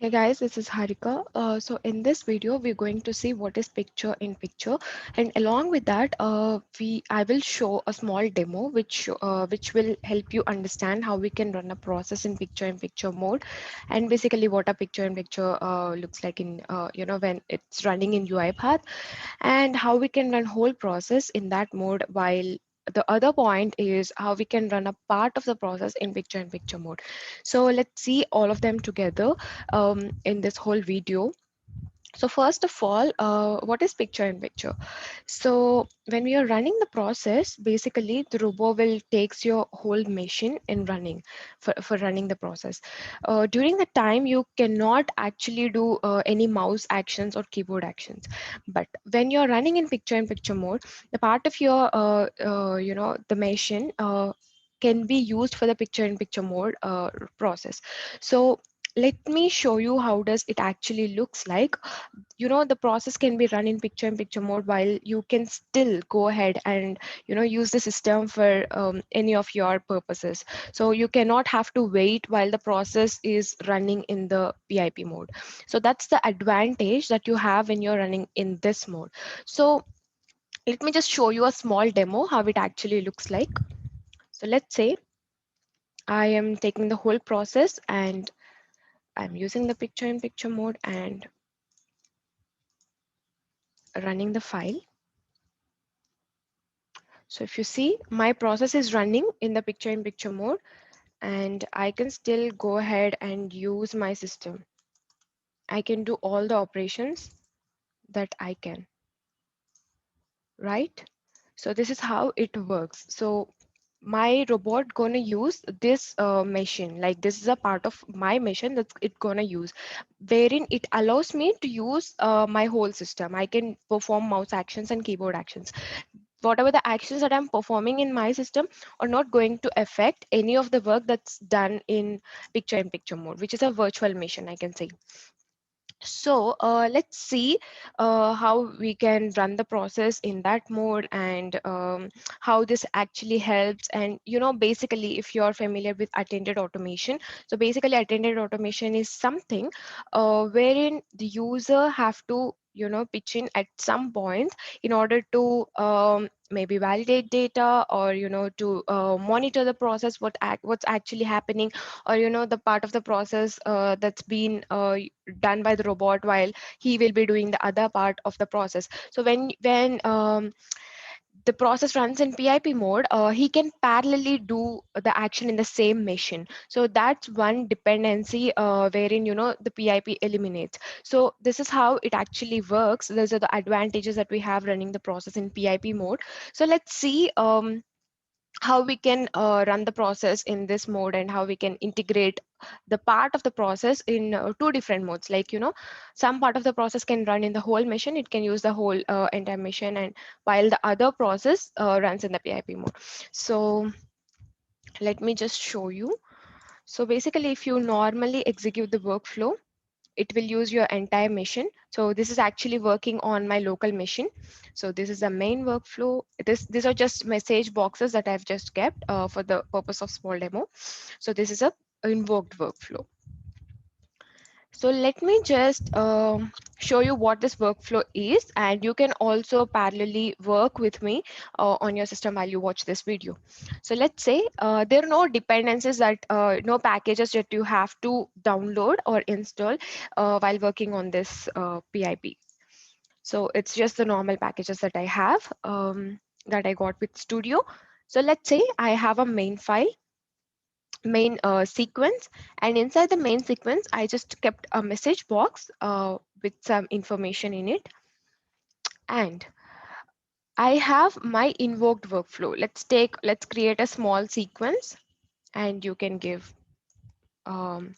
Hey guys, this is Harika. So in this video, we're going to see what is picture in picture, and along with that, I will show a small demo which will help you understand how we can run a process in picture mode, and basically what a picture in picture looks like in when it's running in UiPath, and how we can run whole process in that mode while the other point is how we can run a part of the process in picture mode. So let's see all of them together in this whole video. So first of all, what is picture in picture? So when we are running the process, basically the robot will takes your whole machine in running for running the process. During the time, you cannot actually do any mouse actions or keyboard actions. But when you're running in picture mode, the part of your, the machine can be used for the picture in picture mode process. So let me show you how does it actually looks like. The process can be run in picture mode while you can still go ahead and use the system for any of your purposes. So you cannot have to wait while the process is running in the PIP mode. So that's the advantage that you have when you're running in this mode. So let me just show you a small demo how it actually looks like. So let's say I am taking the whole process and I'm using the picture in picture mode and running the file. So if you see, my process is running in the picture in picture mode, and I can still go ahead and use my system. I can do all the operations that I can, right? So this is how it works. So my robot gonna use this machine, like this is a part of my machine that's it gonna use, wherein it allows me to use my whole system. I can perform mouse actions and keyboard actions. Whatever the actions that I'm performing in my system are not going to affect any of the work that's done in picture mode, which is a virtual machine, I can say. So let's see how we can run the process in that mode, and how this actually helps. And basically, if you're familiar with attended automation, so basically attended automation is something wherein the user have to pitch in at some point in order to maybe validate data, or to monitor the process, what's actually happening, or the part of the process that's been done by the robot while he will be doing the other part of the process. So when the process runs in PIP mode, he can parallelly do the action in the same machine. So that's one dependency wherein the PIP eliminates. So this is how it actually works. Those are the advantages that we have running the process in PIP mode. So let's see how we can run the process in this mode, and how we can integrate the part of the process in two different modes. Like some part of the process can run in the whole machine, it can use the whole entire machine, and while the other process runs in the PIP mode. So let me just show you. So basically, if you normally execute the workflow, it will use your entire machine. So this is actually working on my local machine. So this is the main workflow. These are just message boxes that I've just kept for the purpose of small demo. So this is a invoked workflow. So let me just show you what this workflow is, and you can also parallelly work with me on your system while you watch this video. So let's say there are no dependencies no packages that you have to download or install while working on this PIP. So it's just the normal packages that I have that I got with Studio. So let's say I have a main file, main sequence, and inside the main sequence I just kept a message box with some information in it, and I have my invoked workflow. Let's create a small sequence, and you can give um,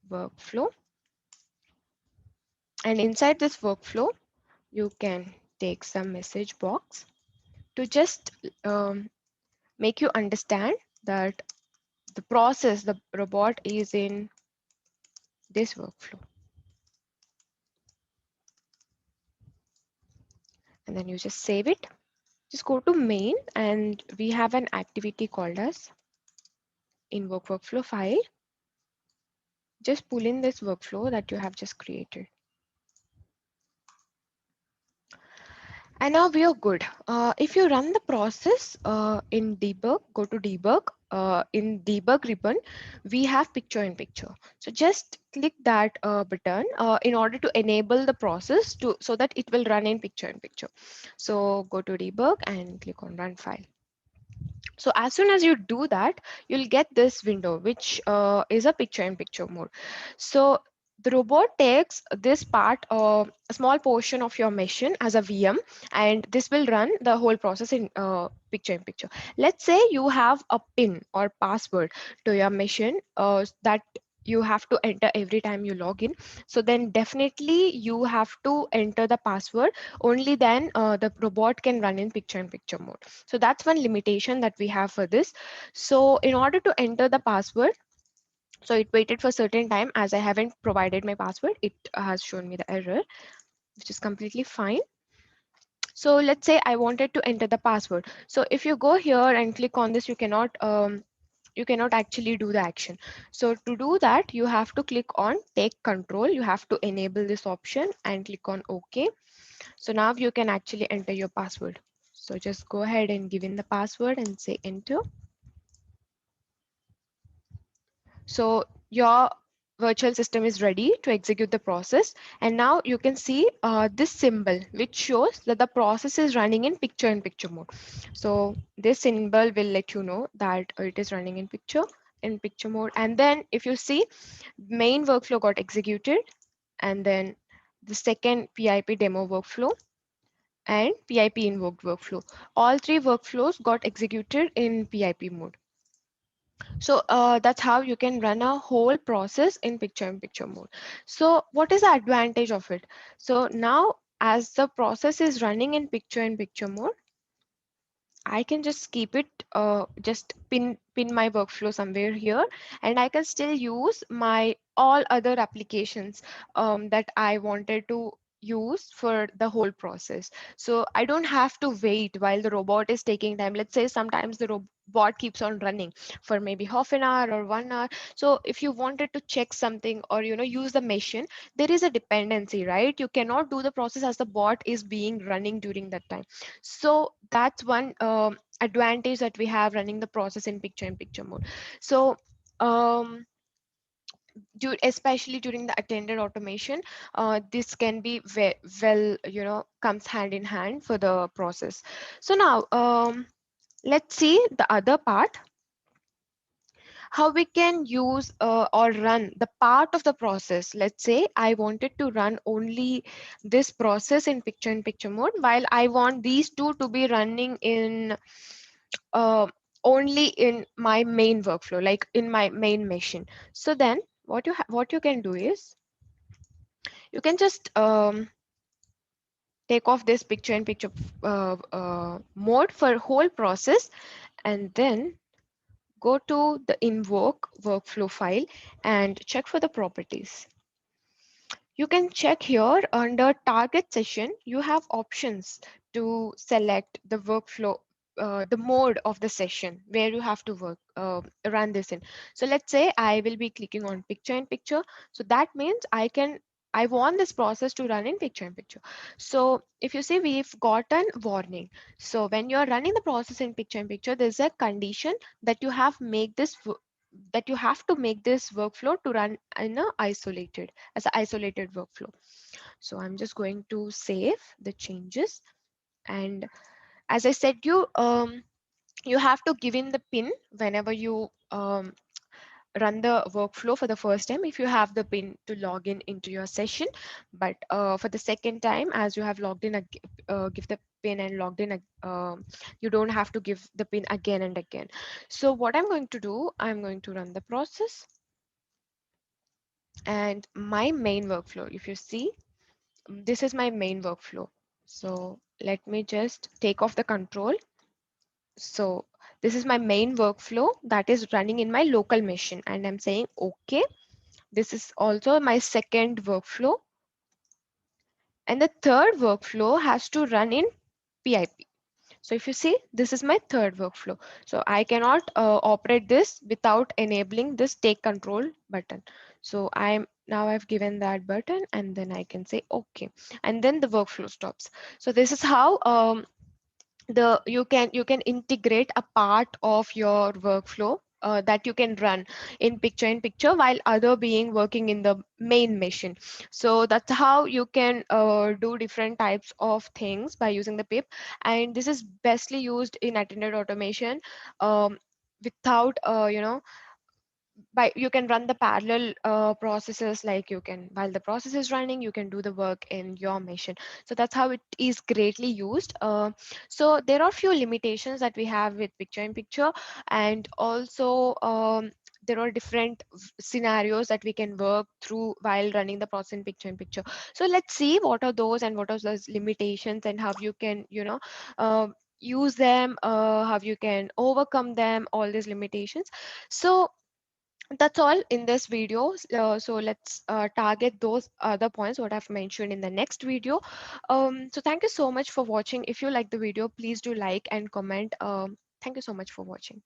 workflow, and inside this workflow you can take some message box to just make you understand that the process, the robot is in this workflow. And then you just save it. Just go to main, and we have an activity called as invoke workflow file. Just pull in this workflow that you have just created. And now we are good. If you run the process in debug, go to debug. In debug ribbon, we have picture in picture. So just click that button in order to enable the process to so that it will run in picture in picture. So go to debug and click on run file. So as soon as you do that, you'll get this window, which is a picture in picture mode. So the robot takes this part, a small portion of your machine as a VM, and this will run the whole process in picture in picture. Let's say you have a PIN or password to your machine that you have to enter every time you log in. So then definitely you have to enter the password. Only then the robot can run in picture in picture mode. So that's one limitation that we have for this. So in order to enter the password, so it waited for certain time as I haven't provided my password. It has shown me the error, which is completely fine. So let's say I wanted to enter the password. So if you go here and click on this, you cannot actually do the action. So to do that, you have to click on take control. You have to enable this option and click on OK. So now you can actually enter your password. So just go ahead and give in the password and say enter. So your virtual system is ready to execute the process. And now you can see this symbol, which shows that the process is running in picture mode. So this symbol will let you know that it is running in picture mode. And then if you see, main workflow got executed, and then the second PIP demo workflow and PIP invoked workflow. All three workflows got executed in PIP mode. So that's how you can run a whole process in picture mode. So what is the advantage of it? So now as the process is running in picture mode, I can just keep it, just pin my workflow somewhere here, and I can still use my all other applications that I wanted to use for the whole process. So I don't have to wait while the robot is taking time. Let's say sometimes the robot keeps on running for maybe half an hour or 1 hour. So if you wanted to check something or use the machine, there is a dependency, right? You cannot do the process as the bot is being running during that time. So that's one advantage that we have running the process in picture mode. So especially during the attended automation, this can be well, comes hand in hand for the process. So now let's see the other part, how we can use or run the part of the process. Let's say I wanted to run only this process in picture mode, while I want these two to be running in uh, only in my main workflow, like in my main machine. So then what you can do is you can just take off this picture in picture mode for whole process, and then go to the invoke workflow file and check for the properties. You can check here under target session, you have options to select the workflow, the mode of the session where you have to run this in. So let's say I will be clicking on picture in picture. So that means I want this process to run in picture in picture. So if you see, we've gotten warning. So when you're running the process in picture, there's a condition that you have make this that you have to make this workflow to run in a isolated as an isolated workflow. So I'm just going to save the changes, and as I said, you have to give in the pin whenever you run the workflow for the first time, if you have the pin to log in into your session. But for the second time, as you have logged in, give the pin and logged in, you don't have to give the pin again and again. So what I'm going to do, I'm going to run the process, and my main workflow, if you see, this is my main workflow. So let me just take off the control. So this is my main workflow that is running in my local machine, and I'm saying okay. This is also my second workflow, and the third workflow has to run in PIP. So if you see, this is my third workflow. So I cannot operate this without enabling this take control button. So I've given that button, and then I can say okay, and then the workflow stops. So this is how you can integrate a part of your workflow that you can run in picture while other being working in the main machine. So that's how you can do different types of things by using the pip, and this is bestly used in attended automation, without by you can run the parallel processes, like you can, while the process is running, you can do the work in your machine. So that's how it is greatly used. So there are few limitations that we have with picture in picture, and also there are different scenarios that we can work through while running the process in picture. So let's see what are those and what are those limitations, and how you can use them, how you can overcome them, all these limitations. So that's all in this video. So let's target those other points what I've mentioned in the next video. So thank you so much for watching. If you like the video, please do like and comment. Thank you so much for watching.